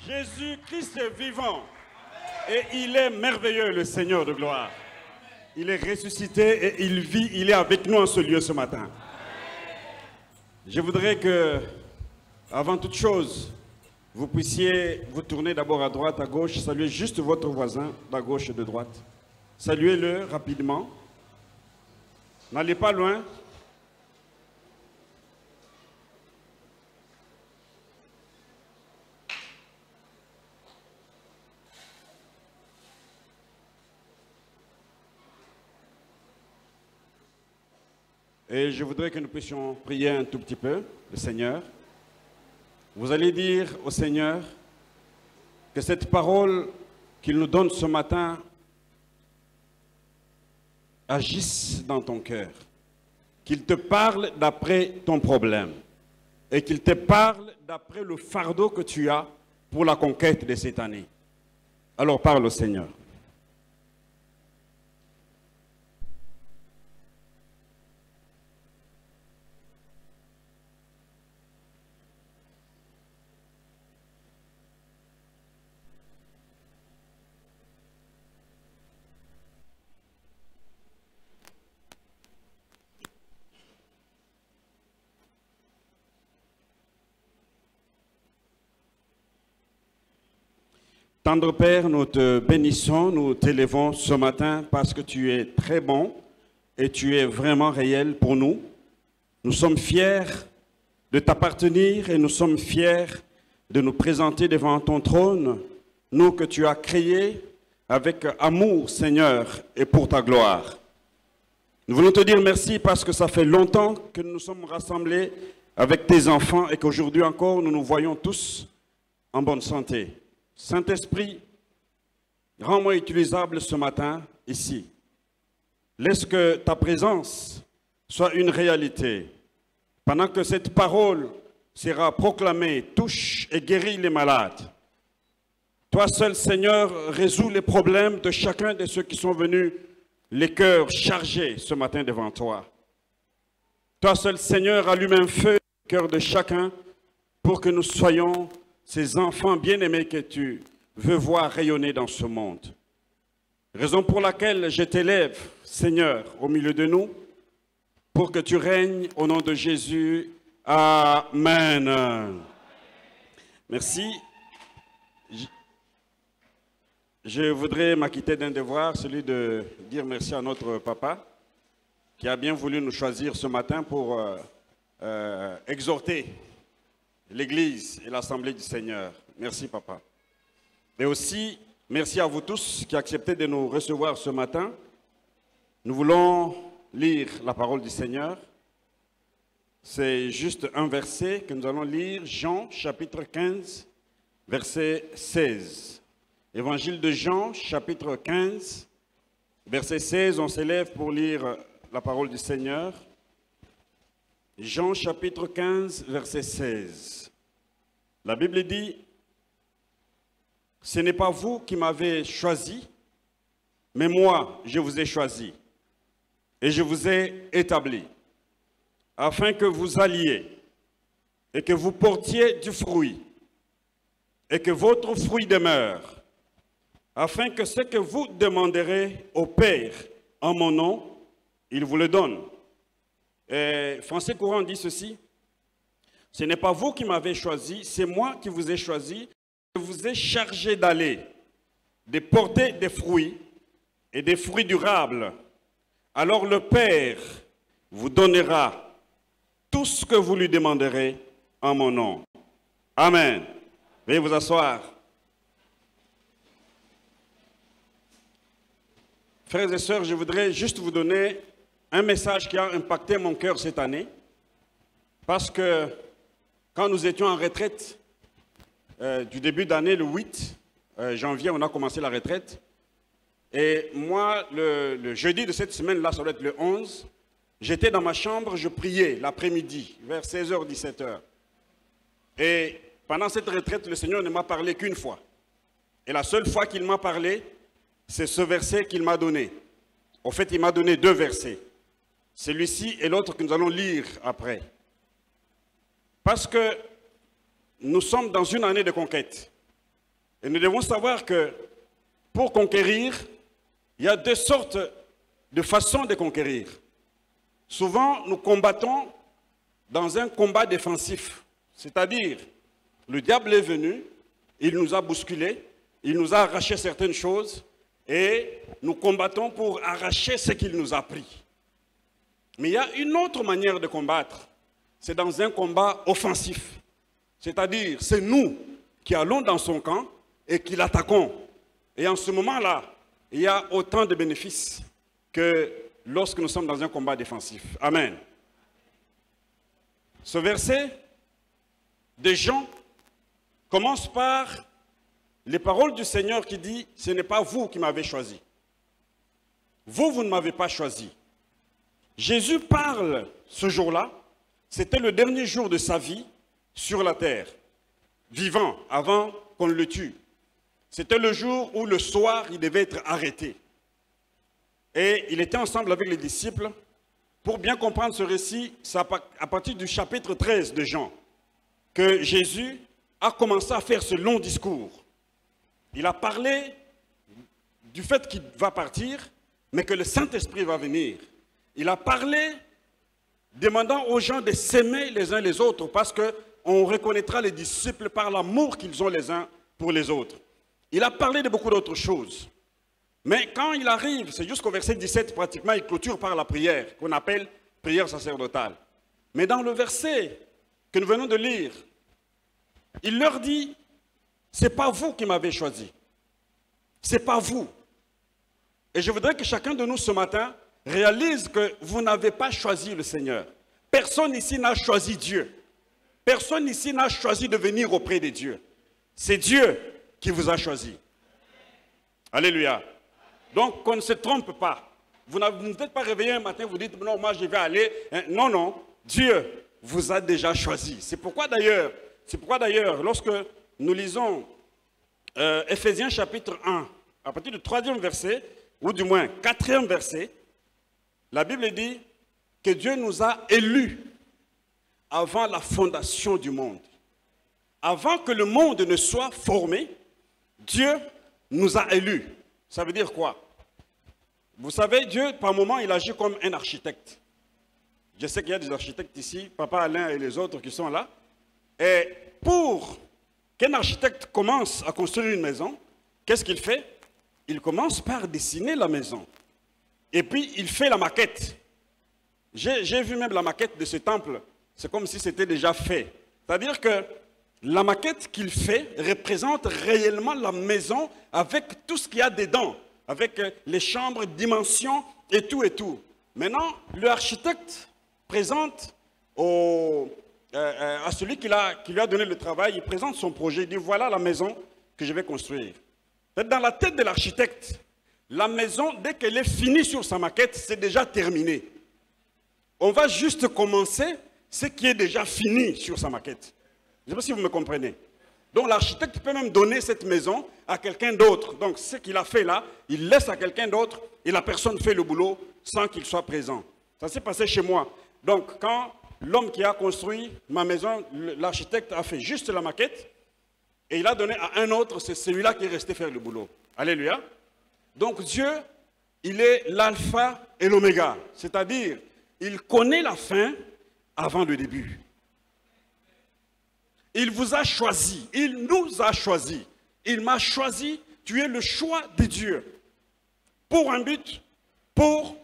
Jésus-Christ est vivant et il est merveilleux, le Seigneur de gloire. Il est ressuscité et il vit, il est avec nous en ce lieu ce matin. Je voudrais que, avant toute chose, vous puissiez vous tourner d'abord à droite, à gauche, saluer juste votre voisin d'à gauche et de droite. Saluez-le rapidement. N'allez pas loin. Et je voudrais que nous puissions prier un tout petit peu, le Seigneur. Vous allez dire au Seigneur que cette parole qu'il nous donne ce matin agisse dans ton cœur. Qu'il te parle d'après ton problème. Et qu'il te parle d'après le fardeau que tu as pour la conquête de cette année. Alors parle au Seigneur. Tendre Père, nous te bénissons, nous t'élevons ce matin parce que tu es très bon et tu es vraiment réel pour nous. Nous sommes fiers de t'appartenir et nous sommes fiers de nous présenter devant ton trône, nous que tu as créés avec amour, Seigneur, et pour ta gloire. Nous voulons te dire merci parce que ça fait longtemps que nous sommes rassemblés avec tes enfants et qu'aujourd'hui encore nous nous voyons tous en bonne santé. Saint-Esprit, rends-moi utilisable ce matin, ici. Laisse que ta présence soit une réalité. Pendant que cette parole sera proclamée, touche et guérit les malades. Toi seul, Seigneur, résous les problèmes de chacun de ceux qui sont venus, les cœurs chargés ce matin devant toi. Toi seul, Seigneur, allume un feu au cœur de chacun pour que nous soyons ces enfants bien-aimés que tu veux voir rayonner dans ce monde. Raison pour laquelle je t'élève, Seigneur, au milieu de nous, pour que tu règnes au nom de Jésus. Amen. Merci. Je voudrais m'acquitter d'un devoir, celui de dire merci à notre papa, qui a bien voulu nous choisir ce matin pour exhorter l'Église et l'Assemblée du Seigneur. Merci, papa. Et aussi, merci à vous tous qui acceptez de nous recevoir ce matin. Nous voulons lire la parole du Seigneur. C'est juste un verset que nous allons lire, Jean, chapitre 15, verset 16. Évangile de Jean, chapitre 15, verset 16. On s'élève pour lire la parole du Seigneur. Jean, chapitre 15, verset 16. La Bible dit, « Ce n'est pas vous qui m'avez choisi, mais moi, je vous ai choisi, et je vous ai établi, afin que vous alliez, et que vous portiez du fruit, et que votre fruit demeure, afin que ce que vous demanderez au Père en mon nom, il vous le donne. » Et Français courant dit ceci, « Ce n'est pas vous qui m'avez choisi, c'est moi qui vous ai choisi. Je vous ai chargé d'aller, de porter des fruits et des fruits durables. Alors le Père vous donnera tout ce que vous lui demanderez en mon nom. » Amen. Veuillez vous asseoir. Frères et sœurs, je voudrais juste vous donner un message qui a impacté mon cœur cette année. Parce que quand nous étions en retraite, du début d'année, le 8 janvier, on a commencé la retraite. Et moi, le jeudi de cette semaine-là, ça doit être le 11, j'étais dans ma chambre, je priais l'après-midi, vers 16h, 17h. Et pendant cette retraite, le Seigneur ne m'a parlé qu'une fois. Et la seule fois qu'il m'a parlé, c'est ce verset qu'il m'a donné. En fait, il m'a donné deux versets. Celui-ci et l'autre que nous allons lire après. Parce que nous sommes dans une année de conquête. Et nous devons savoir que pour conquérir, il y a deux sortes de façons de conquérir. Souvent, nous combattons dans un combat défensif. C'est-à-dire, le diable est venu, il nous a bousculés, il nous a arraché certaines choses et nous combattons pour arracher ce qu'il nous a pris. Mais il y a une autre manière de combattre. C'est dans un combat offensif. C'est-à-dire, c'est nous qui allons dans son camp et qui l'attaquons. Et en ce moment-là, il y a autant de bénéfices que lorsque nous sommes dans un combat défensif. Amen. Ce verset de Jean commence par les paroles du Seigneur qui dit « Ce n'est pas vous qui m'avez choisi. Vous, vous ne m'avez pas choisi. » Jésus parle ce jour-là, c'était le dernier jour de sa vie sur la terre, vivant, avant qu'on le tue. C'était le jour où le soir, il devait être arrêté. Et il était ensemble avec les disciples. Pour bien comprendre ce récit, c'est à partir du chapitre 13 de Jean que Jésus a commencé à faire ce long discours. Il a parlé du fait qu'il va partir, mais que le Saint-Esprit va venir. Il a parlé demandant aux gens de s'aimer les uns les autres parce qu'on reconnaîtra les disciples par l'amour qu'ils ont les uns pour les autres. Il a parlé de beaucoup d'autres choses. Mais quand il arrive, c'est jusqu'au verset 17 pratiquement, il clôture par la prière, qu'on appelle prière sacerdotale. Mais dans le verset que nous venons de lire, il leur dit, ce n'est pas vous qui m'avez choisi. Ce n'est pas vous. Et je voudrais que chacun de nous ce matin réalise que vous n'avez pas choisi le Seigneur. Personne ici n'a choisi Dieu. Personne ici n'a choisi de venir auprès de Dieu. C'est Dieu qui vous a choisi. Alléluia. Donc, qu'on ne se trompe pas. Vous n'êtes pas réveillé un matin, vous dites, non, moi je vais aller. Non, non, Dieu vous a déjà choisi. C'est pourquoi d'ailleurs, lorsque nous lisons Éphésiens chapitre 1, à partir du 3e verset, ou du moins 4e verset, la Bible dit que Dieu nous a élus avant la fondation du monde. Avant que le monde ne soit formé, Dieu nous a élus. Ça veut dire quoi? Vous savez, Dieu, par moment, il agit comme un architecte. Je sais qu'il y a des architectes ici, Papa Alain et les autres qui sont là. Et pour qu'un architecte commence à construire une maison, qu'est-ce qu'il fait? Il commence par dessiner la maison. Et puis, il fait la maquette. J'ai vu même la maquette de ce temple. C'est comme si c'était déjà fait. C'est-à-dire que la maquette qu'il fait représente réellement la maison avec tout ce qu'il y a dedans, avec les chambres, dimensions et tout et tout. Maintenant, l'architecte présente à celui qui lui a donné le travail, il présente son projet, il dit voilà la maison que je vais construire. Dans la tête de l'architecte, la maison, dès qu'elle est finie sur sa maquette, c'est déjà terminé. On va juste commencer ce qui est déjà fini sur sa maquette. Je ne sais pas si vous me comprenez. Donc l'architecte peut même donner cette maison à quelqu'un d'autre. Donc ce qu'il a fait là, il laisse à quelqu'un d'autre et la personne fait le boulot sans qu'il soit présent. Ça s'est passé chez moi. Donc quand l'homme qui a construit ma maison, l'architecte a fait juste la maquette et il a donné à un autre, c'est celui-là qui est resté faire le boulot. Alléluia. Donc Dieu, il est l'alpha et l'oméga. C'est-à-dire, il connaît la fin avant le début. Il vous a choisi, il nous a choisi. Il m'a choisi, tu es le choix de Dieu. Pour un but, pour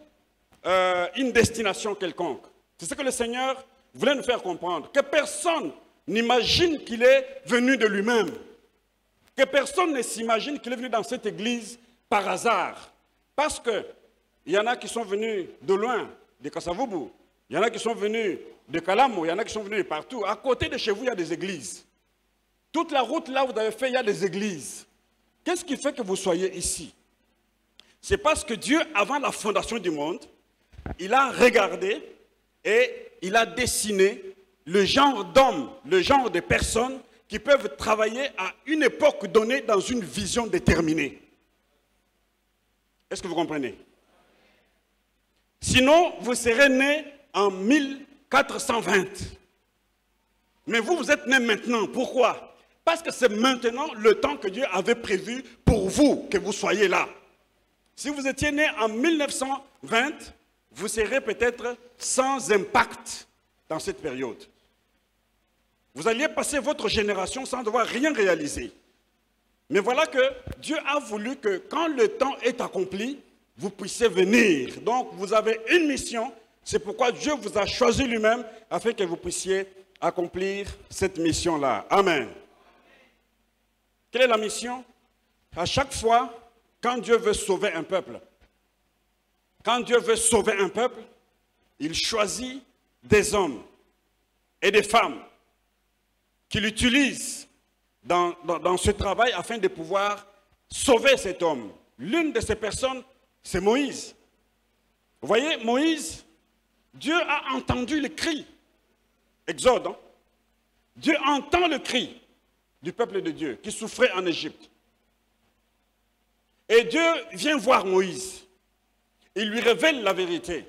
une destination quelconque. C'est ce que le Seigneur voulait nous faire comprendre. Que personne n'imagine qu'il est venu de lui-même. Que personne ne s'imagine qu'il est venu dans cette église par hasard. Parce qu'il y en a qui sont venus de loin, de Kasavubu. Il y en a qui sont venus de Kalamo, il y en a qui sont venus de partout. À côté de chez vous, il y a des églises. Toute la route là où vous avez fait, il y a des églises. Qu'est-ce qui fait que vous soyez ici? C'est parce que Dieu, avant la fondation du monde, il a regardé et il a dessiné le genre d'hommes, le genre de personnes qui peuvent travailler à une époque donnée dans une vision déterminée. Est-ce que vous comprenez? Sinon, vous serez né en 1420. Mais vous, vous êtes né maintenant. Pourquoi? Parce que c'est maintenant le temps que Dieu avait prévu pour vous, que vous soyez là. Si vous étiez né en 1920, vous serez peut-être sans impact dans cette période. Vous alliez passer votre génération sans devoir rien réaliser. Mais voilà que Dieu a voulu que quand le temps est accompli, vous puissiez venir. Donc vous avez une mission, c'est pourquoi Dieu vous a choisi lui-même afin que vous puissiez accomplir cette mission-là. Amen. Quelle est la mission? À chaque fois, quand Dieu veut sauver un peuple, il choisit des hommes et des femmes qu'il utilise dans ce travail afin de pouvoir sauver cet homme. L'une de ces personnes, c'est Moïse. Vous voyez, Moïse, Dieu a entendu le cri. Exode, hein? Dieu entend le cri du peuple de Dieu qui souffrait en Égypte. Et Dieu vient voir Moïse. Il lui révèle la vérité.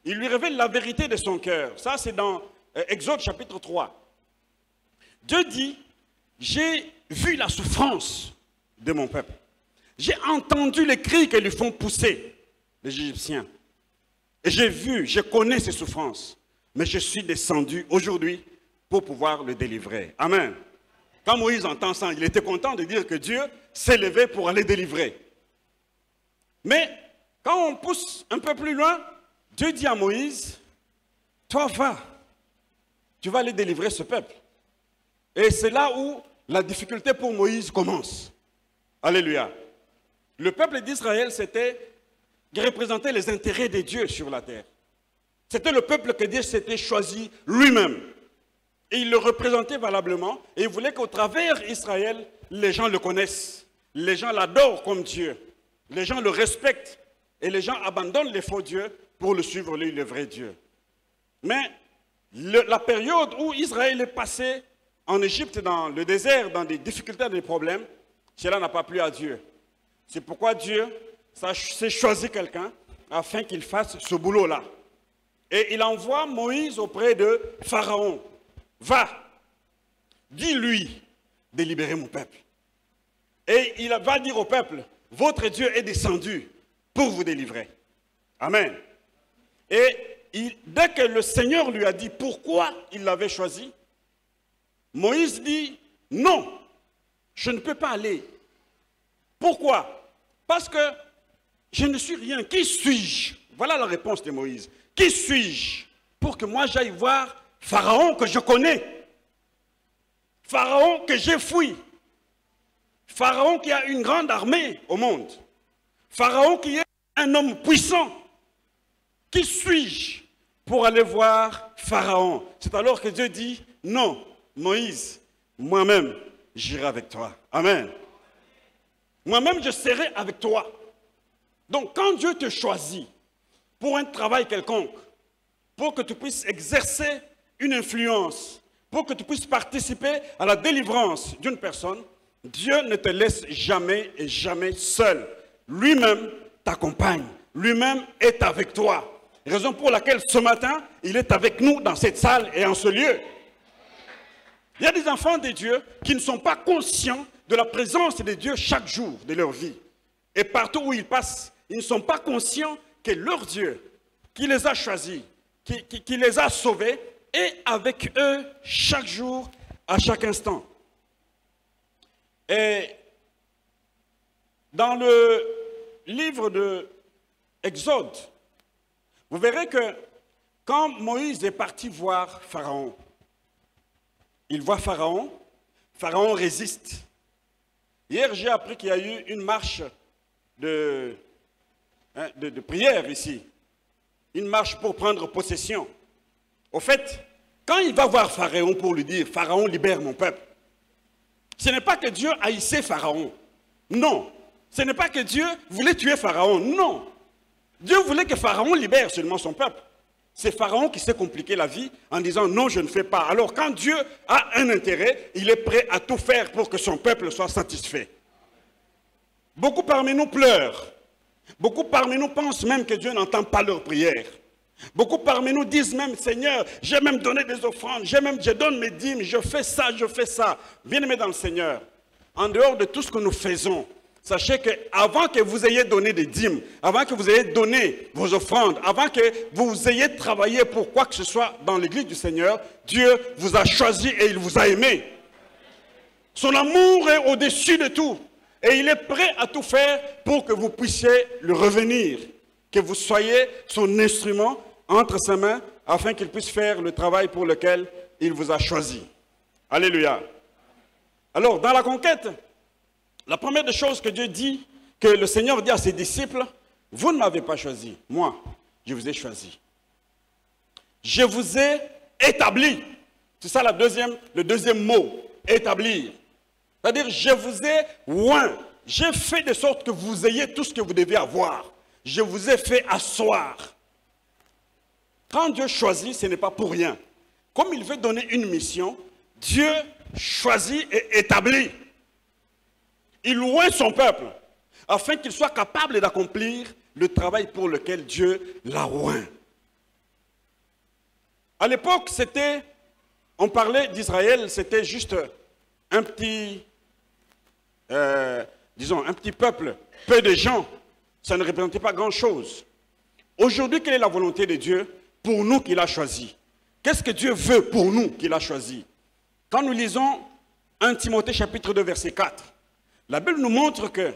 Il lui révèle la vérité de son cœur. Ça, c'est dans Exode chapitre 3. Dieu dit, j'ai vu la souffrance de mon peuple. J'ai entendu les cris que lui font pousser les Égyptiens. Et j'ai vu, je connais ses souffrances. Mais je suis descendu aujourd'hui pour pouvoir le délivrer. Amen. Quand Moïse entend ça, il était content de dire que Dieu s'est levé pour aller délivrer. Mais quand on pousse un peu plus loin, Dieu dit à Moïse, toi va, tu vas aller délivrer ce peuple. Et c'est là où la difficulté pour Moïse commence. Alléluia. Le peuple d'Israël, c'était de représenter les intérêts de Dieu sur la terre. C'était le peuple que Dieu s'était choisi lui-même. Et il le représentait valablement. Et il voulait qu'au travers d'Israël, les gens le connaissent. Les gens l'adorent comme Dieu. Les gens le respectent. Et les gens abandonnent les faux dieux pour le suivre, lui, le vrai Dieu. Mais la période où Israël est passé en Égypte, dans le désert, dans des difficultés, des problèmes, cela n'a pas plu à Dieu. C'est pourquoi Dieu s'est choisi quelqu'un afin qu'il fasse ce boulot-là. Et il envoie Moïse auprès de Pharaon. Va, dis-lui de libérer mon peuple. Et il va dire au peuple, votre Dieu est descendu pour vous délivrer. Amen. Et dès que le Seigneur lui a dit pourquoi il l'avait choisi, Moïse dit, non, je ne peux pas aller. Pourquoi? Parce que je ne suis rien. Qui suis-je? Voilà la réponse de Moïse. Qui suis-je pour que moi j'aille voir Pharaon que je connais? Pharaon que j'ai fui. Pharaon qui a une grande armée au monde. Pharaon qui est un homme puissant. Qui suis-je pour aller voir Pharaon? C'est alors que Dieu dit, non, Moïse, moi-même, j'irai avec toi. Amen. Moi-même, je serai avec toi. Donc, quand Dieu te choisit pour un travail quelconque, pour que tu puisses exercer une influence, pour que tu puisses participer à la délivrance d'une personne, Dieu ne te laisse jamais et jamais seul. Lui-même t'accompagne. Lui-même est avec toi. Raison pour laquelle ce matin, il est avec nous dans cette salle et en ce lieu. Il y a des enfants de Dieu qui ne sont pas conscients de la présence de Dieu chaque jour de leur vie. Et partout où ils passent, ils ne sont pas conscients que leur Dieu, qui les a choisis, qui les a sauvés, est avec eux chaque jour, à chaque instant. Et dans le livre de Exode, vous verrez que quand Moïse est parti voir Pharaon, il voit Pharaon, Pharaon résiste. Hier, j'ai appris qu'il y a eu une marche de prière ici, une marche pour prendre possession. Au fait, quand il va voir Pharaon pour lui dire « Pharaon, libère mon peuple », ce n'est pas que Dieu haïssait Pharaon. Non. Ce n'est pas que Dieu voulait tuer Pharaon. Non. Dieu voulait que Pharaon libère seulement son peuple. C'est Pharaon qui s'est compliqué la vie en disant « Non, je ne fais pas ». Alors quand Dieu a un intérêt, il est prêt à tout faire pour que son peuple soit satisfait. Beaucoup parmi nous pleurent. Beaucoup parmi nous pensent même que Dieu n'entend pas leurs prières. Beaucoup parmi nous disent même, Seigneur, j'ai même donné des offrandes, je donne mes dîmes, je fais ça, je fais ça. Bien-aimés dans le Seigneur, en dehors de tout ce que nous faisons, sachez qu'avant que vous ayez donné des dîmes, avant que vous ayez donné vos offrandes, avant que vous ayez travaillé pour quoi que ce soit dans l'église du Seigneur, Dieu vous a choisi et il vous a aimé. Son amour est au-dessus de tout. Et il est prêt à tout faire pour que vous puissiez le revenir. Que vous soyez son instrument entre ses mains afin qu'il puisse faire le travail pour lequel il vous a choisi. Alléluia. Alors, dans la conquête, la première des choses que Dieu dit, que le Seigneur dit à ses disciples, vous ne m'avez pas choisi, moi, je vous ai choisi. Je vous ai établi. C'est ça le deuxième mot, établir. C'est-à-dire, je vous ai oint. J'ai fait de sorte que vous ayez tout ce que vous devez avoir. Je vous ai fait asseoir. Quand Dieu choisit, ce n'est pas pour rien. Comme il veut donner une mission, Dieu choisit et établit. Il oint son peuple afin qu'il soit capable d'accomplir le travail pour lequel Dieu l'a oint. À l'époque, on parlait d'Israël, c'était juste un petit, un petit peuple, peu de gens. Ça ne représentait pas grand-chose. Aujourd'hui, quelle est la volonté de Dieu pour nous qu'il a choisi? Qu'est-ce que Dieu veut pour nous qu'il a choisi? Quand nous lisons 1 Timothée chapitre 2 verset 4, la Bible nous montre que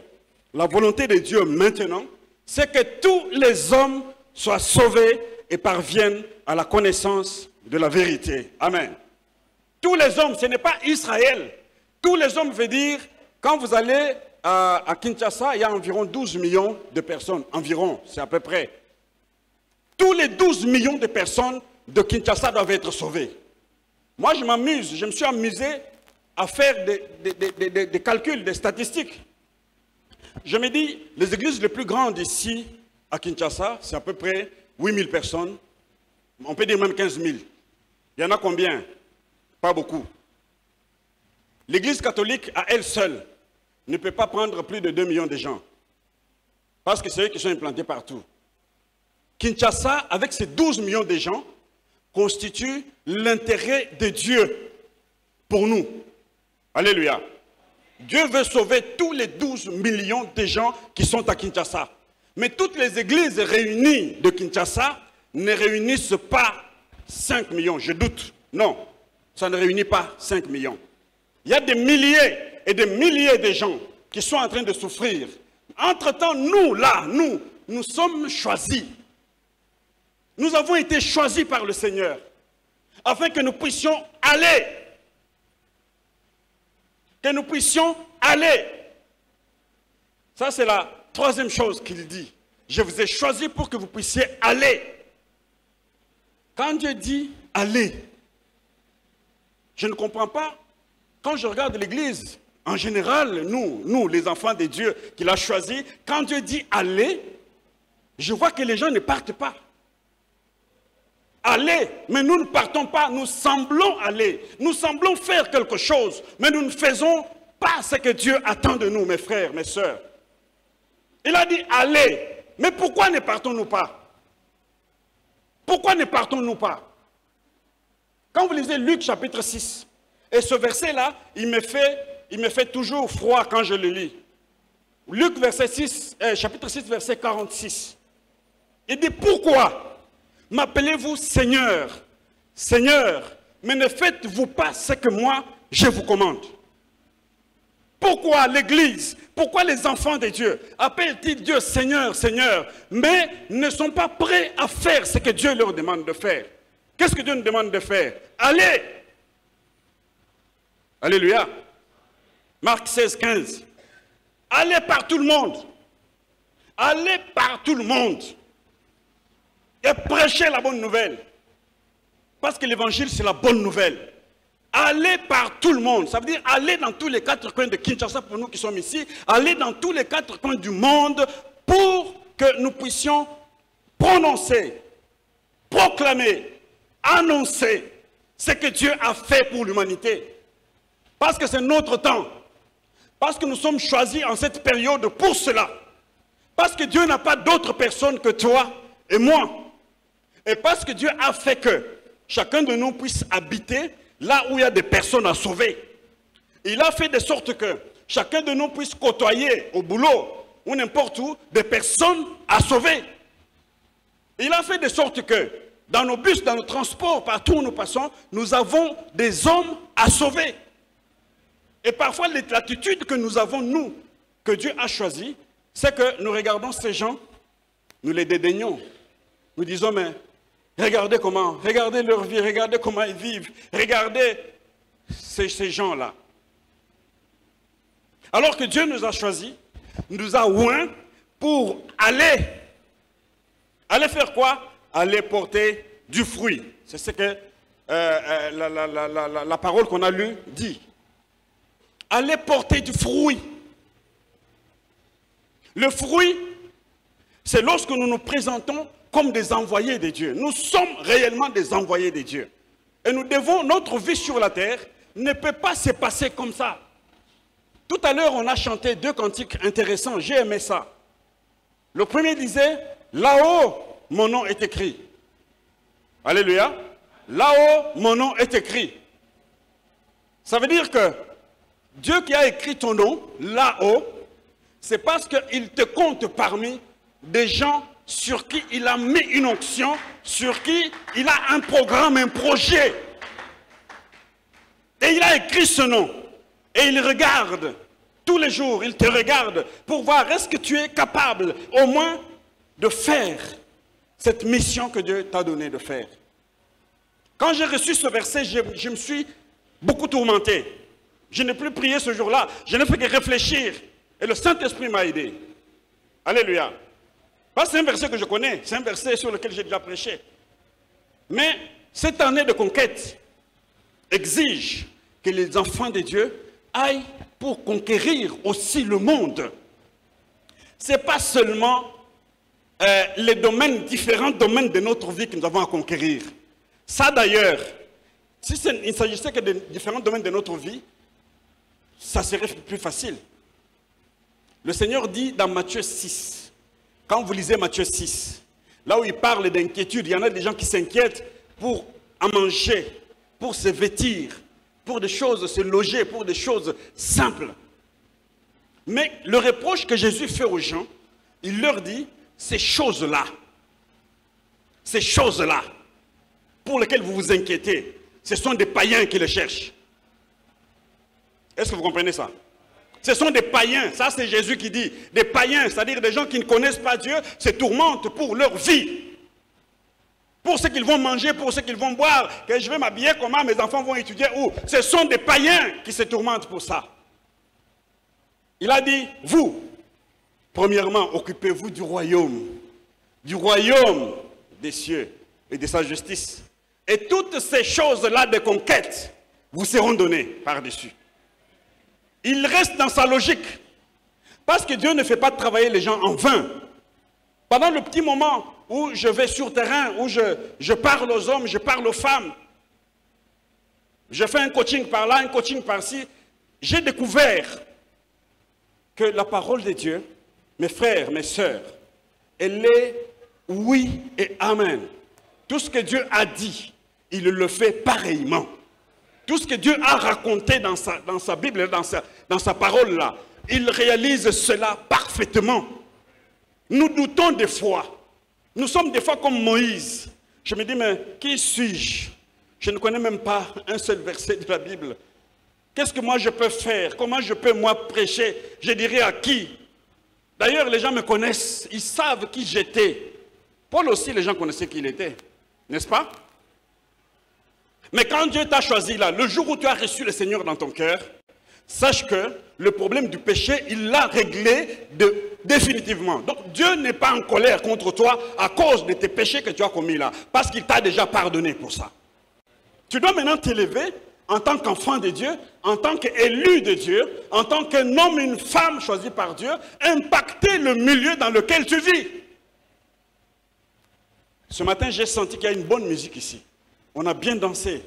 la volonté de Dieu maintenant, c'est que tous les hommes soient sauvés et parviennent à la connaissance de la vérité. Amen. Tous les hommes, ce n'est pas Israël. Tous les hommes veut dire, quand vous allez à Kinshasa, il y a environ 12 millions de personnes. Environ, c'est à peu près. Tous les 12 millions de personnes de Kinshasa doivent être sauvées. Moi, je m'amuse, je me suis amusé à faire des calculs, des statistiques. Je me dis, les églises les plus grandes ici, à Kinshasa, c'est à peu près 8000 personnes. On peut dire même 15 000. Il y en a combien? Pas beaucoup. L'église catholique, à elle seule, ne peut pas prendre plus de 2 millions de gens. Parce que c'est eux qui sont implantés partout. Kinshasa, avec ses 12 millions de gens, constitue l'intérêt de Dieu pour nous. Alléluia. Dieu veut sauver tous les 12 millions de gens qui sont à Kinshasa. Mais toutes les églises réunies de Kinshasa ne réunissent pas 5 millions, je doute. Non, ça ne réunit pas 5 millions. Il y a des milliers et des milliers de gens qui sont en train de souffrir. Entre-temps, nous, là, nous sommes choisis. Nous avons été choisis par le Seigneur afin que nous puissions aller. Que nous puissions aller. Ça, c'est la troisième chose qu'il dit. Je vous ai choisi pour que vous puissiez aller. Quand Dieu dit aller, je ne comprends pas. Quand je regarde l'Église, en général, nous, les enfants de Dieu qu'il a choisis, quand Dieu dit aller, je vois que les gens ne partent pas. Aller, mais nous ne partons pas, nous semblons aller, nous semblons faire quelque chose, mais nous ne faisons pas ce que Dieu attend de nous, mes frères, mes sœurs. Il a dit aller, mais pourquoi ne partons-nous pas? Pourquoi ne partons-nous pas? Quand vous lisez Luc chapitre 6, et ce verset-là, il me fait toujours froid quand je le lis. Luc chapitre 6, verset 46. Il dit, pourquoi m'appelez-vous Seigneur, Seigneur, mais ne faites-vous pas ce que moi, je vous commande? Pourquoi l'Église, pourquoi les enfants de Dieu appellent-ils Dieu Seigneur, Seigneur, mais ne sont pas prêts à faire ce que Dieu leur demande de faire? Qu'est-ce que Dieu nous demande de faire? Allez! Alléluia. Marc 16, 15. Allez par tout le monde. Allez par tout le monde. Et prêchez la bonne nouvelle. Parce que l'évangile, c'est la bonne nouvelle. Allez par tout le monde. Ça veut dire aller dans tous les 4 coins de Kinshasa pour nous qui sommes ici. Aller dans tous les 4 coins du monde pour que nous puissions prononcer, proclamer, annoncer ce que Dieu a fait pour l'humanité. Parce que c'est notre temps. Parce que nous sommes choisis en cette période pour cela. Parce que Dieu n'a pas d'autre personne que toi et moi. Et parce que Dieu a fait que chacun de nous puisse habiter là où il y a des personnes à sauver. Il a fait de sorte que chacun de nous puisse côtoyer au boulot ou n'importe où des personnes à sauver. Il a fait de sorte que dans nos bus, dans nos transports, partout où nous passons, nous avons des hommes à sauver. Et parfois, l'attitude que nous avons, nous, que Dieu a choisi, c'est que nous regardons ces gens, nous les dédaignons. Nous disons, mais regardez comment, regardez leur vie, regardez comment ils vivent, regardez ces gens-là. Alors que Dieu nous a choisis, nous a oints pour aller faire quoi? Aller porter du fruit. C'est ce que la parole qu'on a lue dit. Aller porter du fruit. Le fruit, c'est lorsque nous nous présentons comme des envoyés de Dieu. Nous sommes réellement des envoyés de Dieu. Et nous devons, notre vie sur la terre ne peut pas se passer comme ça. Tout à l'heure, on a chanté 2 cantiques intéressants. J'ai aimé ça. Le premier disait, là-haut, mon nom est écrit. Alléluia. Là-haut, mon nom est écrit. Ça veut dire que Dieu qui a écrit ton nom, là-haut, c'est parce qu'il te compte parmi des gens sur qui il a mis une onction, sur qui il a un programme, un projet. Et il a écrit ce nom. Et il regarde, tous les jours, il te regarde pour voir est-ce que tu es capable au moins de faire cette mission que Dieu t'a donné de faire. Quand j'ai reçu ce verset, je me suis beaucoup tourmenté. Je n'ai plus prié ce jour-là, je n'ai fait que réfléchir. Et le Saint-Esprit m'a aidé. Alléluia. C'est un verset que je connais, c'est un verset sur lequel j'ai déjà prêché. Mais cette année de conquête exige que les enfants de Dieu aillent pour conquérir aussi le monde. Ce n'est pas seulement les domaines, différents domaines de notre vie que nous avons à conquérir. Ça d'ailleurs, si il s'agissait que de différents domaines de notre vie, ça serait plus facile. Le Seigneur dit dans Matthieu 6, quand vous lisez Matthieu 6, là où il parle d'inquiétude, il y en a des gens qui s'inquiètent pour en manger, pour se vêtir, pour des choses, se loger, pour des choses simples. Mais le reproche que Jésus fait aux gens, il leur dit, ces choses-là, pour lesquelles vous vous inquiétez, ce sont des païens qui le cherchent. Est-ce que vous comprenez ça? Ce sont des païens, ça c'est Jésus qui dit, des païens, c'est-à-dire des gens qui ne connaissent pas Dieu, se tourmentent pour leur vie. Pour ce qu'ils vont manger, pour ce qu'ils vont boire, que je vais m'habiller comment, mes enfants vont étudier où. Ce sont des païens qui se tourmentent pour ça. Il a dit, vous, premièrement, occupez-vous du royaume des cieux et de sa justice. Et toutes ces choses-là de conquête vous seront données par-dessus. Il reste dans sa logique. Parce que Dieu ne fait pas travailler les gens en vain. Pendant le petit moment où je vais sur terrain, où je parle aux hommes, je parle aux femmes, je fais un coaching par là, un coaching par-ci, j'ai découvert que la parole de Dieu, mes frères, mes sœurs, elle est oui et amen. Tout ce que Dieu a dit, il le fait pareillement. Tout ce que Dieu a raconté dans sa Bible, dans sa parole là, il réalise cela parfaitement. Nous doutons des fois. Nous sommes des fois comme Moïse. Je me dis, mais qui suis-je? Je ne connais même pas un seul verset de la Bible. Qu'est-ce que moi je peux faire? Comment je peux moi prêcher? Je dirais à qui? D'ailleurs, les gens me connaissent. Ils savent qui j'étais. Paul aussi, les gens connaissaient qui il était. N'est-ce pas? Mais quand Dieu t'a choisi là, le jour où tu as reçu le Seigneur dans ton cœur, sache que le problème du péché, il l'a réglé définitivement. Donc Dieu n'est pas en colère contre toi à cause de tes péchés que tu as commis là, parce qu'il t'a déjà pardonné pour ça. Tu dois maintenant t'élever en tant qu'enfant de Dieu, en tant qu'élu de Dieu, en tant qu'un homme, une femme choisie par Dieu, impacter le milieu dans lequel tu vis. Ce matin, j'ai senti qu'il y a une bonne musique ici. On a bien dansé.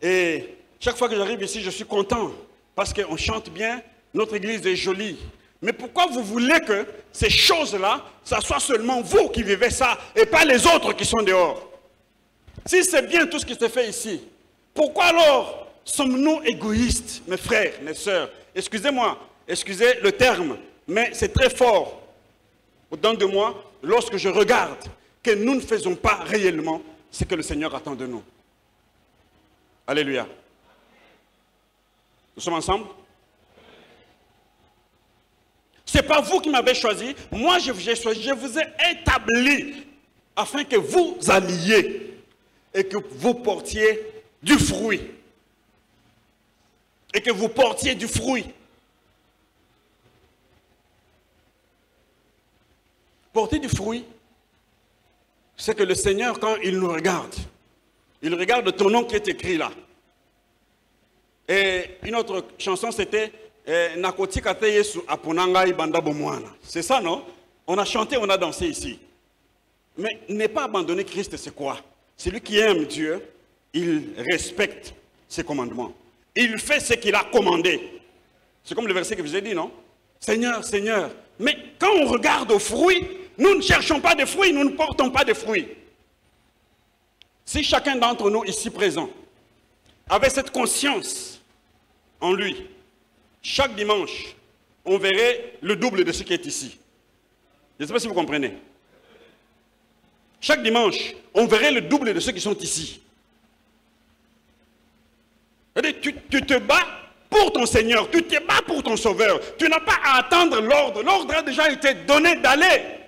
Et chaque fois que j'arrive ici, je suis content. Parce qu'on chante bien, notre église est jolie. Mais pourquoi vous voulez que ces choses-là, ça soit seulement vous qui vivez ça et pas les autres qui sont dehors? Si c'est bien tout ce qui se fait ici, pourquoi alors sommes-nous égoïstes, mes frères, mes sœurs? Excusez-moi, excusez le terme, mais c'est très fort au-dedans de moi lorsque je regarde que nous ne faisons pas réellement ce que le Seigneur attend de nous. Alléluia. Nous sommes ensemble? Ce n'est pas vous qui m'avez choisi, moi je vous ai choisi, je vous ai établi afin que vous alliez et que vous portiez du fruit. Et que vous portiez du fruit. Porter du fruit, c'est que le Seigneur, quand il nous regarde, il regarde ton nom qui est écrit là. Et une autre chanson, c'était c'est ça, non? On a chanté, on a dansé ici. Mais ne pas abandonner Christ, c'est quoi? Celui qui aime Dieu, il respecte ses commandements. Il fait ce qu'il a commandé. C'est comme le verset que je vous ai dit, non? Seigneur, Seigneur. Mais quand on regarde aux fruits, nous ne cherchons pas de fruits, nous ne portons pas de fruits. Si chacun d'entre nous ici présent avait cette conscience en lui, chaque dimanche, on verrait le double de ce qui est ici. Je ne sais pas si vous comprenez. Chaque dimanche, on verrait le double de ceux qui sont ici. Tu te bats pour ton Seigneur, tu te bats pour ton Sauveur. Tu n'as pas à attendre l'ordre. L'ordre a déjà été donné d'aller.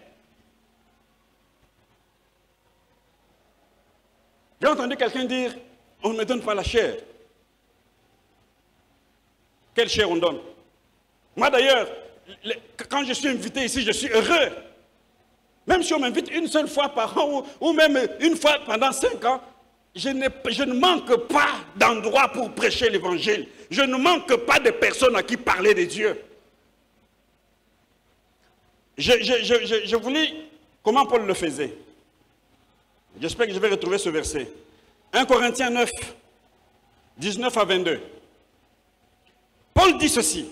J'ai entendu quelqu'un dire, on ne me donne pas la chair. Quelle chair on donne? Moi d'ailleurs, quand je suis invité ici, je suis heureux. Même si on m'invite une seule fois par an ou même une fois pendant 5 ans, je ne manque pas d'endroits pour prêcher l'évangile. Je ne manque pas de personnes à qui parler de Dieu. Je vous lis comment Paul le faisait. J'espère que je vais retrouver ce verset. 1 Corinthiens 9, 19 à 22. Paul dit ceci.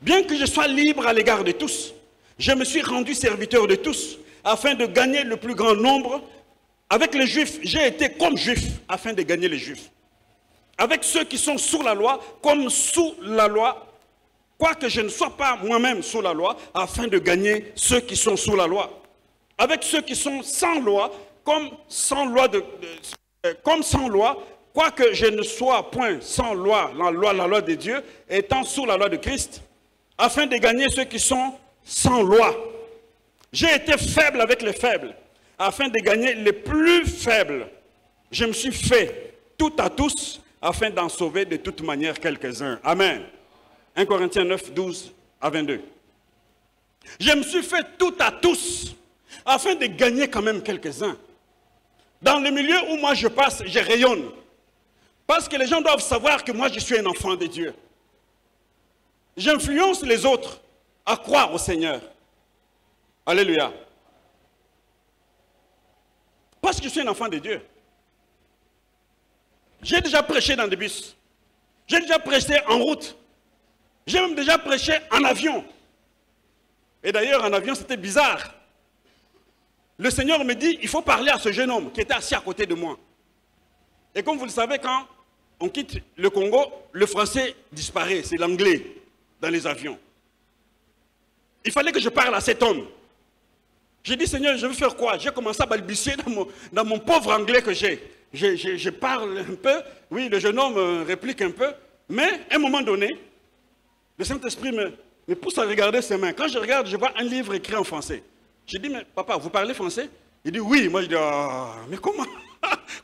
Bien que je sois libre à l'égard de tous, je me suis rendu serviteur de tous, afin de gagner le plus grand nombre. Avec les Juifs, j'ai été comme Juif, afin de gagner les Juifs. Avec ceux qui sont sous la loi, comme sous la loi, quoique je ne sois pas moi-même sous la loi, afin de gagner ceux qui sont sous la loi. Avec ceux qui sont sans loi, comme sans loi, quoique je ne sois point sans loi, la loi de Dieu, étant sous la loi de Christ, afin de gagner ceux qui sont sans loi. J'ai été faible avec les faibles, afin de gagner les plus faibles. Je me suis fait tout à tous, afin d'en sauver de toute manière quelques-uns. Amen. 1 Corinthiens 9, 12 à 22. Je me suis fait tout à tous, afin de gagner quand même quelques-uns. Dans le milieu où moi je passe, je rayonne. Parce que les gens doivent savoir que moi je suis un enfant de Dieu. J'influence les autres à croire au Seigneur. Alléluia. Parce que je suis un enfant de Dieu. J'ai déjà prêché dans des bus. J'ai déjà prêché en route. J'ai même déjà prêché en avion. Et d'ailleurs, en avion, c'était bizarre. Le Seigneur me dit, il faut parler à ce jeune homme qui était assis à côté de moi. Et comme vous le savez, quand on quitte le Congo, le français disparaît, c'est l'anglais dans les avions. Il fallait que je parle à cet homme. J'ai dit, Seigneur, je veux faire quoi? J'ai commencé à balbutier dans mon pauvre anglais que j'ai. Je parle un peu, oui, le jeune homme réplique un peu, mais à un moment donné, le Saint-Esprit me pousse à regarder ses mains. Quand je regarde, je vois un livre écrit en français. J'ai dit, mais papa, vous parlez français? Il dit, oui. Moi, je dis, ah, mais comment?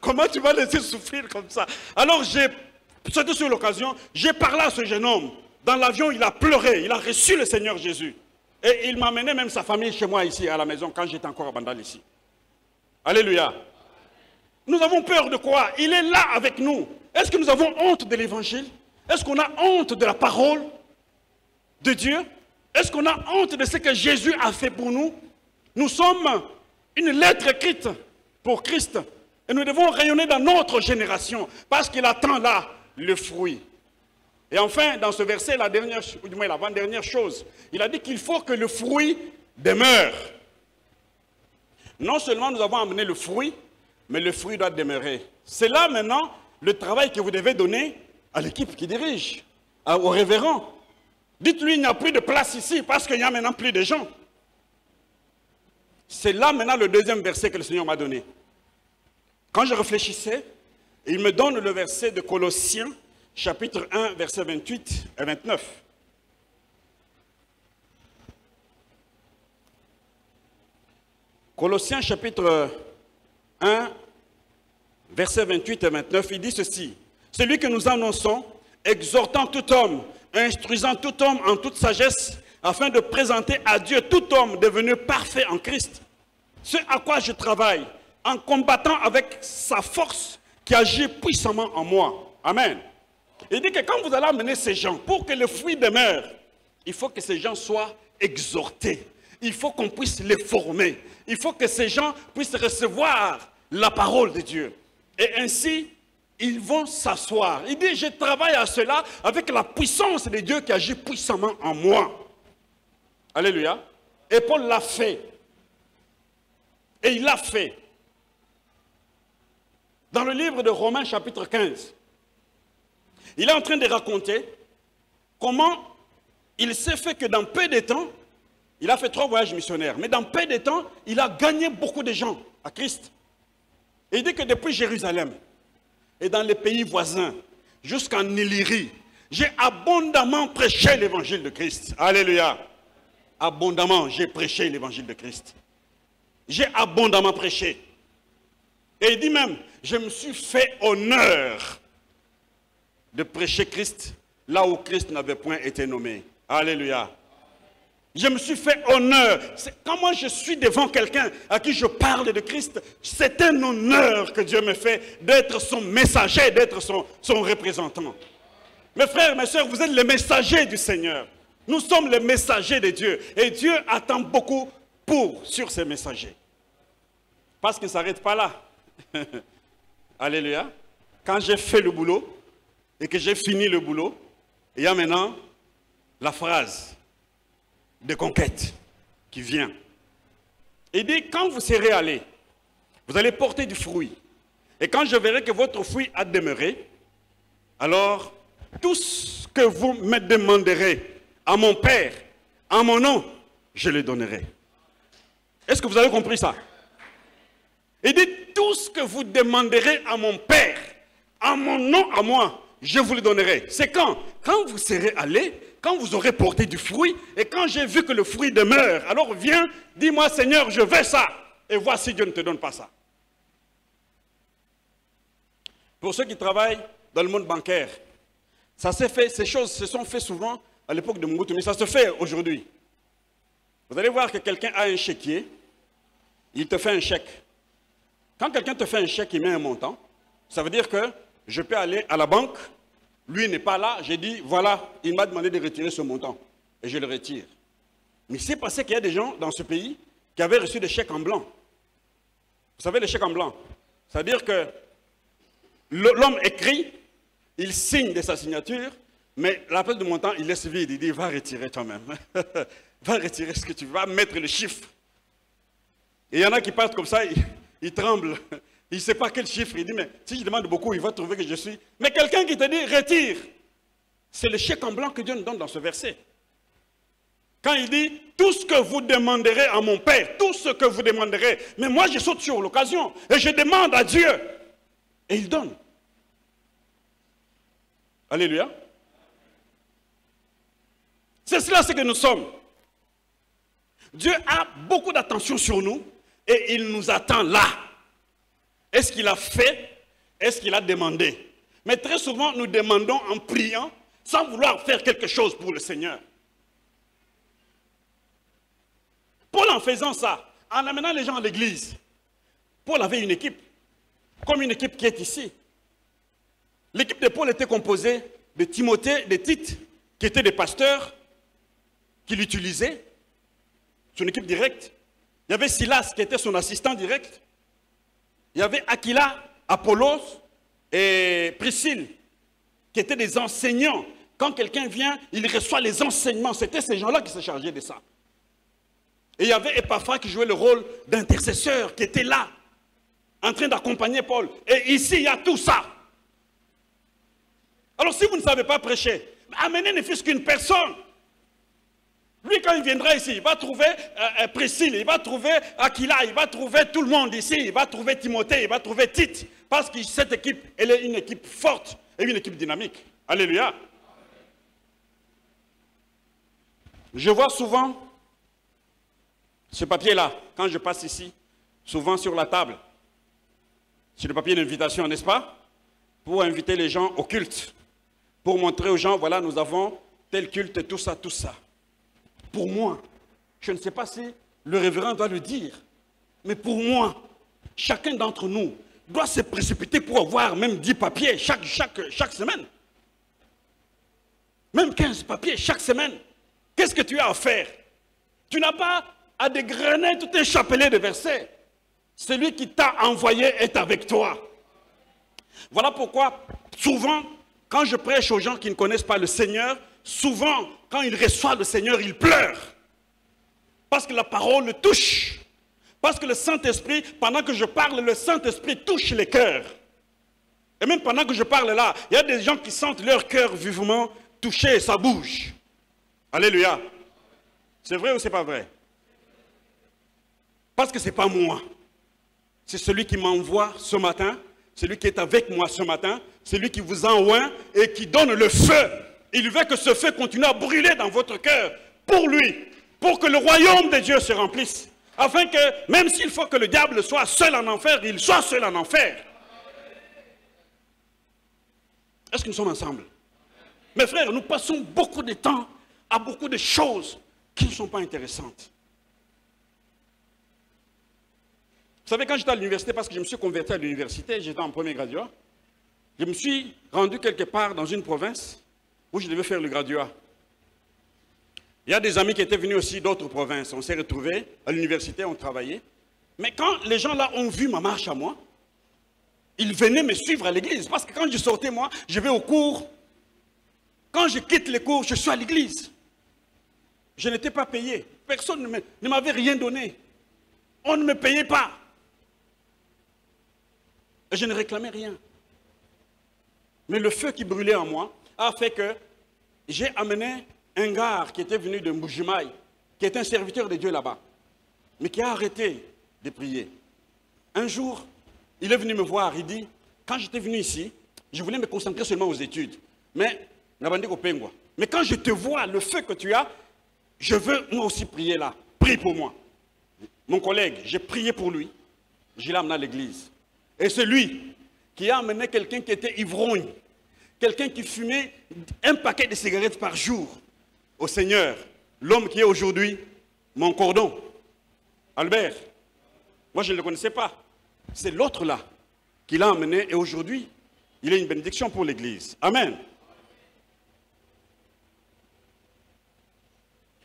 Comment tu vas laisser souffrir comme ça? Alors, j'ai sauté sur l'occasion, j'ai parlé à ce jeune homme. Dans l'avion, il a pleuré, il a reçu le Seigneur Jésus. Et il m'a amené même sa famille chez moi ici, à la maison, quand j'étais encore à Bandal ici. Alléluia. Nous avons peur de quoi? Il est là avec nous. Est-ce que nous avons honte de l'évangile? Est-ce qu'on a honte de la parole de Dieu? Est-ce qu'on a honte de ce que Jésus a fait pour nous? Nous sommes une lettre écrite pour Christ. Et nous devons rayonner dans notre génération, parce qu'il attend là le fruit. Et enfin, dans ce verset, la dernière, ou du moins l'avant-dernière chose, il a dit qu'il faut que le fruit demeure. Non seulement nous avons amené le fruit, mais le fruit doit demeurer. C'est là maintenant le travail que vous devez donner à l'équipe qui dirige, au révérend. Dites-lui, il n'y a plus de place ici parce qu'il n'y a maintenant plus de gens. C'est là maintenant le deuxième verset que le Seigneur m'a donné. Quand je réfléchissais, il me donne le verset de Colossiens, chapitre 1, versets 28 et 29. Colossiens, chapitre 1, versets 28 et 29, il dit ceci. Celui que nous annonçons, exhortant tout homme, instruisant tout homme en toute sagesse, afin de présenter à Dieu tout homme devenu parfait en Christ. Ce à quoi je travaille, en combattant avec sa force qui agit puissamment en moi. Amen. Il dit que quand vous allez amener ces gens, pour que le fruit demeure, il faut que ces gens soient exhortés. Il faut qu'on puisse les former. Il faut que ces gens puissent recevoir la parole de Dieu. Et ainsi, ils vont s'asseoir. Il dit, je travaille à cela avec la puissance de Dieu qui agit puissamment en moi. Alléluia. Et Paul l'a fait. Et il l'a fait. Dans le livre de Romains chapitre 15, il est en train de raconter comment il s'est fait que dans peu de temps, il a fait 3 voyages missionnaires, mais dans peu de temps, il a gagné beaucoup de gens à Christ. Et il dit que depuis Jérusalem et dans les pays voisins, jusqu'en Illyrie, j'ai abondamment prêché l'évangile de Christ. Alléluia. Abondamment, j'ai prêché l'évangile de Christ. J'ai abondamment prêché. Et il dit même, je me suis fait honneur de prêcher Christ là où Christ n'avait point été nommé. Alléluia. Je me suis fait honneur. Quand moi je suis devant quelqu'un à qui je parle de Christ, c'est un honneur que Dieu me fait d'être son messager, d'être son représentant. Mes frères, mes sœurs, vous êtes les messagers du Seigneur. Nous sommes les messagers de Dieu. Et Dieu attend beaucoup sur ces messagers. Parce qu'il ne s'arrête pas là. Alléluia. Quand j'ai fait le boulot et que j'ai fini le boulot, il y a maintenant la phrase de conquête qui vient. Il dit, quand vous serez allés, vous allez porter du fruit. Et quand je verrai que votre fruit a demeuré, alors tout ce que vous me demanderez à mon Père, en mon nom, je le donnerai. Est-ce que vous avez compris ça? Il dit, tout ce que vous demanderez à mon Père, en mon nom à moi, je vous le donnerai. C'est quand? Quand vous serez allés, quand vous aurez porté du fruit, et quand j'ai vu que le fruit demeure, alors viens, dis-moi, Seigneur, je veux ça. Et voici, Dieu ne te donne pas ça. Pour ceux qui travaillent dans le monde bancaire, ça s'est fait, ces choses se sont faites souvent à l'époque de Mobutu, mais ça se fait aujourd'hui. Vous allez voir que quelqu'un a un chéquier, il te fait un chèque. Quand quelqu'un te fait un chèque, il met un montant, ça veut dire que je peux aller à la banque, lui n'est pas là, j'ai dit, voilà, il m'a demandé de retirer ce montant, et je le retire. Mais il s'est passé qu'il y a des gens dans ce pays qui avaient reçu des chèques en blanc. Vous savez, les chèques en blanc, c'est-à-dire que l'homme écrit, il signe de sa signature, mais la place du montant, il laisse vide, il dit, va retirer toi-même, va retirer ce que tu veux, va mettre le chiffre. Et il y en a qui partent comme ça, ils tremblent. Il ne sait pas quel chiffre. Il dit, mais si je demande beaucoup, il va trouver que je suis. Mais quelqu'un qui te dit, retire. C'est le chèque en blanc que Dieu nous donne dans ce verset. Quand il dit, tout ce que vous demanderez à mon Père, tout ce que vous demanderez. Mais moi, je saute sur l'occasion et je demande à Dieu. Et il donne. Alléluia. C'est cela ce que nous sommes. Dieu a beaucoup d'attention sur nous et il nous attend là. Est-ce qu'il a fait? Est-ce qu'il a demandé? Mais très souvent, nous demandons en priant, sans vouloir faire quelque chose pour le Seigneur. Paul, en faisant ça, en amenant les gens à l'église, Paul avait une équipe, comme une équipe qui est ici. L'équipe de Paul était composée de Timothée, de Tite, qui étaient des pasteurs, qui l'utilisaient, son équipe directe. Il y avait Silas, qui était son assistant direct. Il y avait Aquila, Apollos et Priscille, qui étaient des enseignants. Quand quelqu'un vient, il reçoit les enseignements. C'était ces gens-là qui se chargeaient de ça. Et il y avait Épaphras qui jouait le rôle d'intercesseur, qui était là. en train d'accompagner Paul. Et ici, il y a tout ça. Alors si vous ne savez pas prêcher, amenez ne fût-ce qu'une personne. Lui, quand il viendra ici, il va trouver Priscille, il va trouver Aquila, il va trouver tout le monde ici, il va trouver Timothée, il va trouver Tite. Parce que cette équipe, elle est une équipe forte et une équipe dynamique. Alléluia. Je vois souvent ce papier-là, quand je passe ici, souvent sur la table. C'est le papier d'invitation, n'est-ce pas? Pour inviter les gens au culte. Pour montrer aux gens, voilà, nous avons tel culte, tout ça, tout ça. Pour moi, je ne sais pas si le révérend doit le dire, mais pour moi, chacun d'entre nous doit se précipiter pour avoir même 10 papiers chaque semaine. Même 15 papiers chaque semaine. Qu'est-ce que tu as à faire? Tu n'as pas à dégrainer tout un chapelet de versets. Celui qui t'a envoyé est avec toi. Voilà pourquoi, souvent, quand je prêche aux gens qui ne connaissent pas le Seigneur, souvent, quand ils reçoivent le Seigneur, ils pleurent. Parce que la parole le touche. Parce que le Saint-Esprit, pendant que je parle, le Saint-Esprit touche les cœurs. Et même pendant que je parle là, il y a des gens qui sentent leur cœur vivement touché et ça bouge. Alléluia. C'est vrai ou c'est pas vrai? Parce que ce n'est pas moi. C'est celui qui m'envoie ce matin, celui qui est avec moi ce matin, celui qui vous envoie et qui donne le feu. Il veut que ce feu continue à brûler dans votre cœur pour lui, pour que le royaume de Dieu se remplisse. Afin que, même s'il faut que le diable soit seul en enfer, il soit seul en enfer. Est-ce que nous sommes ensemble? Mes frères, nous passons beaucoup de temps à beaucoup de choses qui ne sont pas intéressantes. Vous savez, quand j'étais à l'université, parce que je me suis converti à l'université, j'étais en premier graduat, je me suis rendu quelque part dans une province où je devais faire le graduat. Il y a des amis qui étaient venus aussi d'autres provinces. On s'est retrouvés à l'université, on travaillait. Mais quand les gens là ont vu ma marche à moi, ils venaient me suivre à l'église. Parce que quand je sortais, moi, je vais au cours. Quand je quitte les cours, je suis à l'église. Je n'étais pas payé. Personne ne m'avait rien donné. On ne me payait pas. Et je ne réclamais rien. Mais le feu qui brûlait en moi a fait que j'ai amené un gars qui était venu de Mbujimaï, qui est un serviteur de Dieu là-bas, mais qui a arrêté de prier. Un jour, il est venu me voir, il dit, quand j'étais venu ici, je voulais me concentrer seulement aux études. Mais quand je te vois, le feu que tu as, je veux moi aussi prier là. Prie pour moi. Mon collègue, j'ai prié pour lui. Je l'ai amené à l'église. Et c'est lui qui a amené quelqu'un qui était ivrogne. Quelqu'un qui fumait un paquet de cigarettes par jour au Seigneur. L'homme qui est aujourd'hui mon cordon. Albert. Moi, je ne le connaissais pas. C'est l'autre là qui l'a amené et aujourd'hui, il est une bénédiction pour l'église. Amen.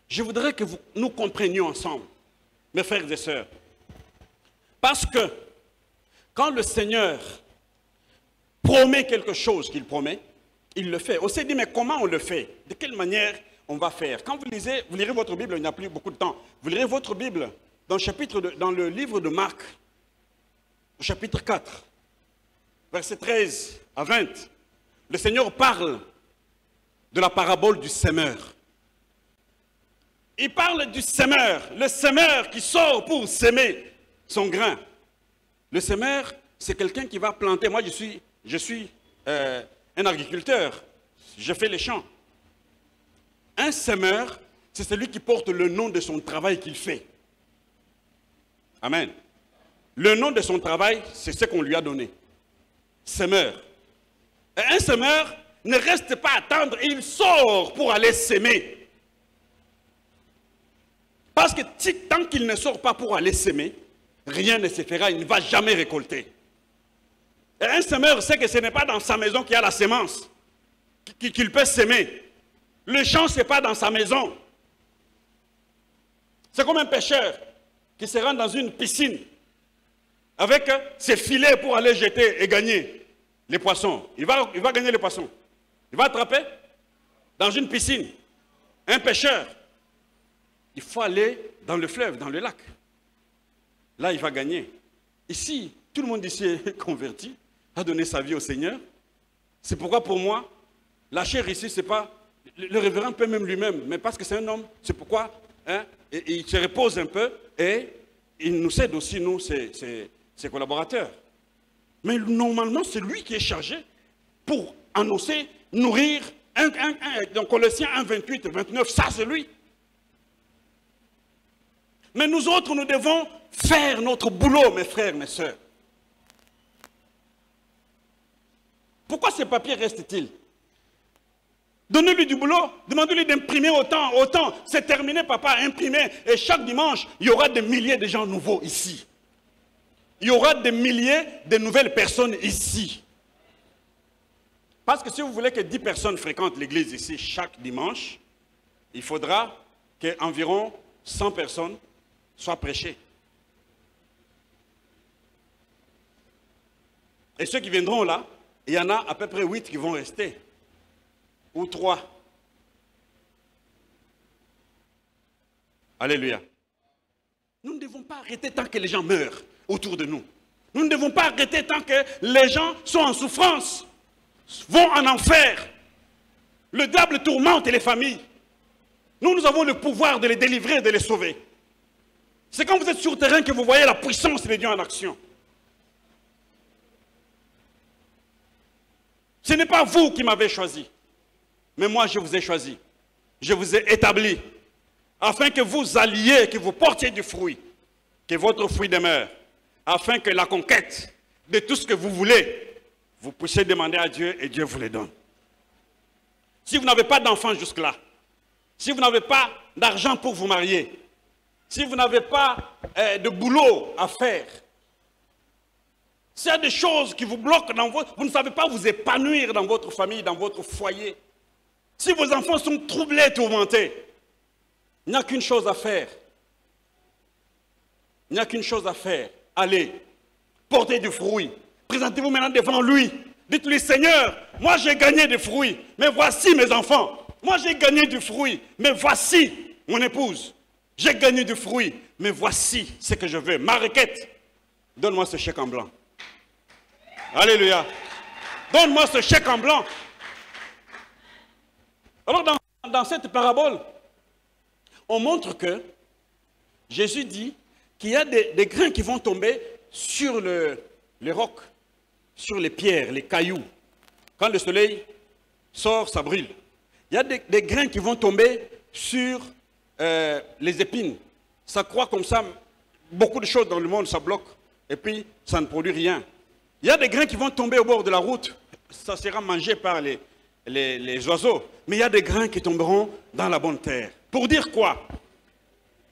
Je voudrais que nous comprenions ensemble, mes frères et sœurs. Parce que quand le Seigneur promet quelque chose qu'il promet, il le fait. On s'est dit, mais comment on le fait? De quelle manière on va faire? Quand vous lirez votre Bible, il n'y a plus beaucoup de temps. Vous lirez votre Bible dans le livre de Marc, au chapitre 4, versets 13 à 20. Le Seigneur parle de la parabole du semeur. Il parle du semeur, le semeur qui sort pour s'aimer son grain. Le semeur, c'est quelqu'un qui va planter. Moi, je suis un agriculteur. Je fais les champs. Un semeur, c'est celui qui porte le nom de son travail qu'il fait. Amen. Le nom de son travail, c'est ce qu'on lui a donné. Semeur. Et un semeur ne reste pas à attendre, il sort pour aller s'aimer. Parce que tant qu'il ne sort pas pour aller s'aimer, rien ne se fera, il ne va jamais récolter. Et un semeur sait que ce n'est pas dans sa maison qu'il y a la sémence, qu'il peut s'aimer. Le champ, ce n'est pas dans sa maison. C'est comme un pêcheur qui se rend dans une piscine avec ses filets pour aller jeter et gagner les poissons. Il va gagner les poissons. Il va attraper dans une piscine. Un pêcheur. Il faut aller dans le fleuve, dans le lac. Là, il va gagner. Ici, Tout le monde ici est converti, a donné sa vie au Seigneur. C'est pourquoi pour moi, la chair ici, c'est pas... Le révérend peut même lui-même, mais parce que c'est un homme, c'est pourquoi il se repose un peu et il nous aide aussi, nous, ses collaborateurs. Mais normalement, c'est lui qui est chargé pour annoncer, nourrir, dans Colossiens 1, 28 et 29, ça c'est lui. Mais nous autres, nous devons faire notre boulot, mes frères, mes sœurs. Pourquoi ces papiers restent-ils? Donnez-lui du boulot, demandez-lui d'imprimer autant. C'est terminé, papa, imprimer. Et chaque dimanche, il y aura des milliers de gens nouveaux ici. Il y aura des milliers de nouvelles personnes ici. Parce que si vous voulez que 10 personnes fréquentent l'église ici chaque dimanche, il faudra qu'environ 100 personnes soient prêchées. Et ceux qui viendront là, il y en a à peu près 8 qui vont rester. Ou 3. Alléluia. Nous ne devons pas arrêter tant que les gens meurent autour de nous. Nous ne devons pas arrêter tant que les gens sont en souffrance, vont en enfer. Le diable tourmente les familles. Nous avons le pouvoir de les délivrer, de les sauver. C'est quand vous êtes sur le terrain que vous voyez la puissance de Dieu en action. Ce n'est pas vous qui m'avez choisi. Mais moi, je vous ai choisi. Je vous ai établi. Afin que vous alliez, que vous portiez du fruit. Que votre fruit demeure. Afin que la conquête de tout ce que vous voulez, vous puissiez demander à Dieu et Dieu vous les donne. Si vous n'avez pas d'enfants jusque-là, si vous n'avez pas d'argent pour vous marier, si vous n'avez pas de boulot à faire, s'il y a des choses qui vous bloquent dans votre... Vous ne savez pas vous épanouir dans votre famille, dans votre foyer. Si vos enfants sont troublés, tourmentés, il n'y a qu'une chose à faire. Il n'y a qu'une chose à faire. Allez, portez du fruit. Présentez-vous maintenant devant lui. Dites-lui, Seigneur, moi j'ai gagné des fruits, mais voici mes enfants. Moi j'ai gagné du fruit, mais voici mon épouse. J'ai gagné du fruit, mais voici ce que je veux. Ma requête, donne-moi ce chèque en blanc. Alléluia. Donne-moi ce chèque en blanc. Alors dans cette parabole, on montre que Jésus dit qu'il y a des grains qui vont tomber sur les rocs, sur les pierres, les cailloux. Quand le soleil sort, ça brûle. Il y a des grains qui vont tomber sur les épines. Ça croît comme ça. Beaucoup de choses dans le monde, ça bloque. Et puis, ça ne produit rien. Il y a des grains qui vont tomber au bord de la route. Ça sera mangé par les oiseaux. Mais il y a des grains qui tomberont dans la bonne terre. Pour dire quoi?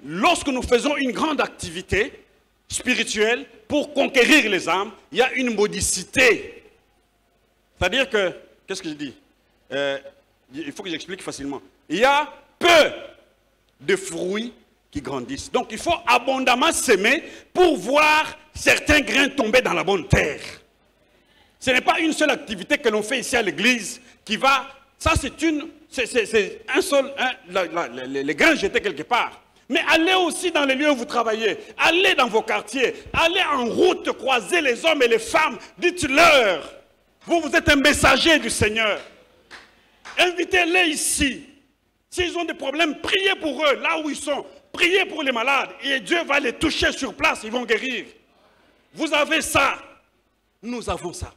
Lorsque nous faisons une grande activité spirituelle pour conquérir les âmes, il y a une modicité. C'est-à-dire que, qu'est-ce que je dis? Il faut que j'explique facilement. Il y a peu de fruits qui grandissent. Donc il faut abondamment s'aimer pour voir certains grains tomber dans la bonne terre. Ce n'est pas une seule activité que l'on fait ici à l'église qui va... Ça c'est un seul... les grains jetés quelque part. Mais allez aussi dans les lieux où vous travaillez. Allez dans vos quartiers. Allez en route, croisez les hommes et les femmes. Dites-leur, vous êtes un messager du Seigneur. Invitez-les ici. S'ils ont des problèmes, priez pour eux, là où ils sont. Priez pour les malades. Et Dieu va les toucher sur place, ils vont guérir. Vous avez ça. Nous avons ça.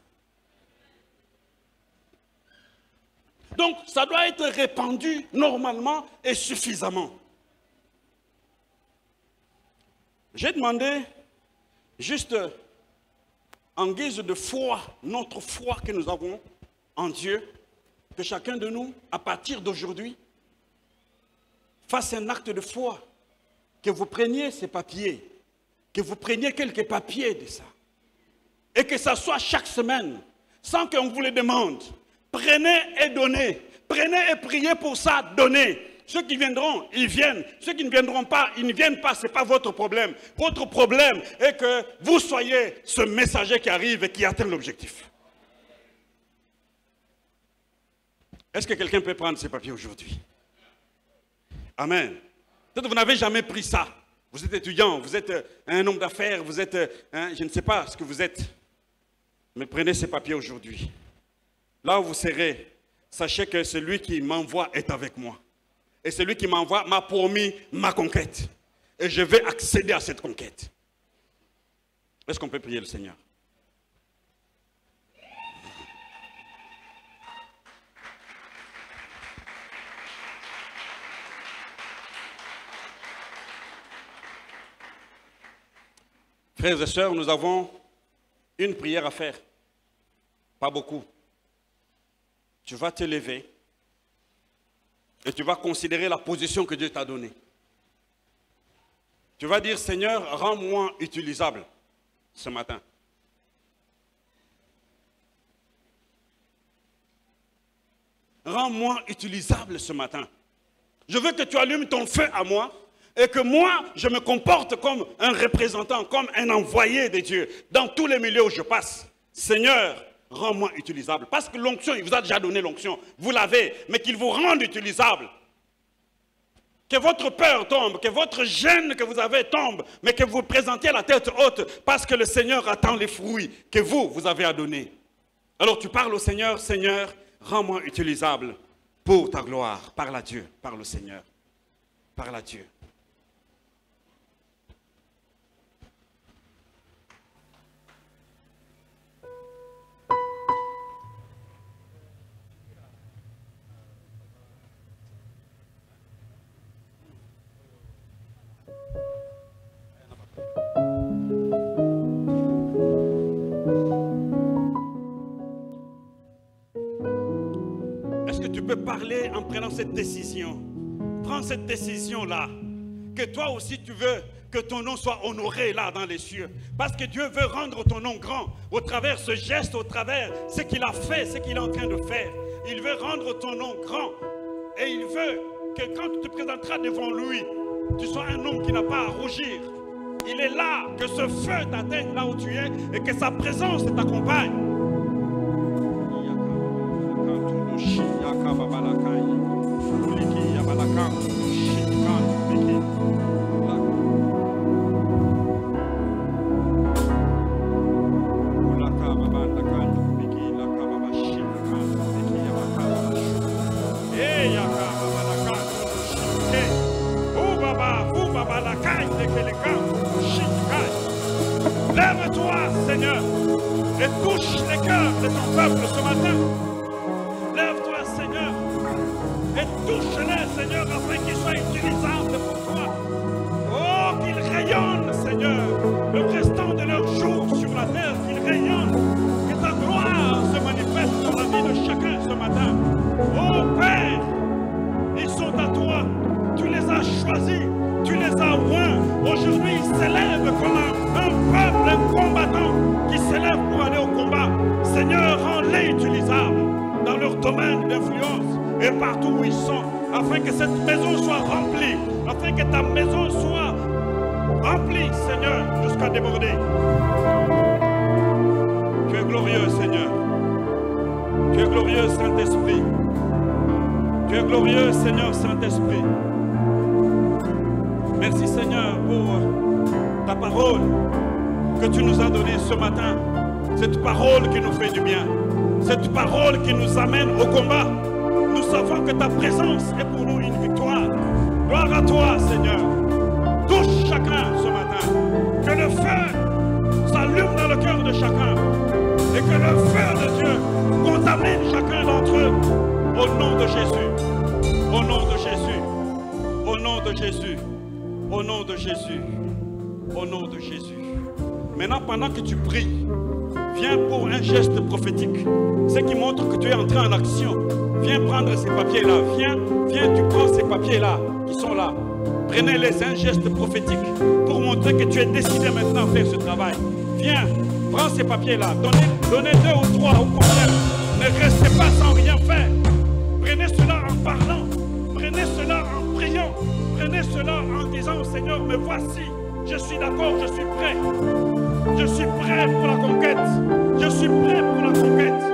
Donc, ça doit être répandu normalement et suffisamment. J'ai demandé, juste en guise de foi, notre foi que nous avons en Dieu, que chacun de nous, à partir d'aujourd'hui, fasse un acte de foi, que vous preniez ces papiers, que vous preniez quelques papiers de ça, et que ça soit chaque semaine, sans qu'on vous le demande. Prenez et donnez, prenez et priez pour ça, donnez. Ceux qui viendront, ils viennent. Ceux qui ne viendront pas, ils ne viennent pas, ce n'est pas votre problème. Votre problème est que vous soyez ce messager qui arrive et qui atteint l'objectif. Est-ce que quelqu'un peut prendre ces papiers aujourd'hui? Amen. Peut-être que vous n'avez jamais pris ça. Vous êtes étudiant, vous êtes un homme d'affaires, vous êtes, je ne sais pas ce que vous êtes. Mais prenez ces papiers aujourd'hui. Là où vous serez, sachez que celui qui m'envoie est avec moi. Et celui qui m'envoie m'a promis ma conquête. Et je vais accéder à cette conquête. Est-ce qu'on peut prier le Seigneur? Frères et sœurs, nous avons une prière à faire. Pas beaucoup. Tu vas te lever et tu vas considérer la position que Dieu t'a donnée. Tu vas dire, Seigneur, rends-moi utilisable ce matin. Rends-moi utilisable ce matin. Je veux que tu allumes ton feu à moi et que moi, je me comporte comme un représentant, comme un envoyé de Dieu dans tous les milieux où je passe. Seigneur, rends-moi utilisable. Parce que l'onction, il vous a déjà donné l'onction. Vous l'avez, mais qu'il vous rende utilisable. Que votre peur tombe, que votre gêne que vous avez tombe, mais que vous présentiez la tête haute parce que le Seigneur attend les fruits que vous avez à donner. Alors tu parles au Seigneur, Seigneur, rends-moi utilisable pour ta gloire. Parle à Dieu, parle au Seigneur, parle à Dieu. Tu peux parler en prenant cette décision. Prends cette décision-là. Que toi aussi tu veux que ton nom soit honoré là dans les cieux. Parce que Dieu veut rendre ton nom grand au travers ce geste, au travers ce qu'il a fait, ce qu'il est en train de faire. Il veut rendre ton nom grand. Et il veut que quand tu te présenteras devant lui, tu sois un homme qui n'a pas à rougir. Il est là, que ce feu t'atteigne là où tu es et que sa présence t'accompagne. Lève-toi, Seigneur, et touche les cœurs de ton peuple ce matin. Lève-toi, Seigneur, et touche-les, Seigneur, afin qu'ils soient utilisables pour toi. Oh, qu'ils rayonnent, Seigneur, le restant de leur jour sur la terre, qu'ils rayonnent, que ta gloire se manifeste dans la vie de chacun ce matin. Oh, Père, ils sont à toi, tu les as choisis, tu les as oints. Aujourd'hui, ils s'élèvent comme un peuple, un combattant qui s'élève pour aller au combat. Seigneur, rends-les utilisables dans leur domaine d'influence et partout où ils sont, afin que cette maison soit remplie, afin que ta maison soit remplie, Seigneur, jusqu'à déborder. Tu es glorieux, Seigneur. Tu es glorieux, Saint-Esprit. Tu es glorieux, Seigneur, Saint-Esprit. Merci, Seigneur, pour ta parole que tu nous as donnée ce matin. Cette parole qui nous fait du bien. Cette parole qui nous amène au combat. Nous savons que ta présence est pour nous une victoire. Gloire à toi, Seigneur. Touche chacun ce matin. Que le feu s'allume dans le cœur de chacun. Et que le feu de Dieu contamine chacun d'entre eux. Au nom de Jésus. Au nom de Jésus. Au nom de Jésus. Au nom de Jésus. Au nom de Jésus. Maintenant, pendant que tu pries, viens pour un geste prophétique. Ce qui montre que tu es entré en action. Viens prendre ces papiers-là. Viens, tu prends ces papiers-là qui sont là. Prenez-les, un geste prophétique pour montrer que tu es décidé maintenant à faire ce travail. Viens, prends ces papiers-là. Donnez 2 ou 3 ou combien. Ne restez pas sans rien faire. Prenez cela en parlant. Prenez cela en priant. Prenez cela en disant au Seigneur, me voici. Je suis d'accord, je suis prêt. Je suis prêt pour la conquête. Je suis prêt pour la conquête.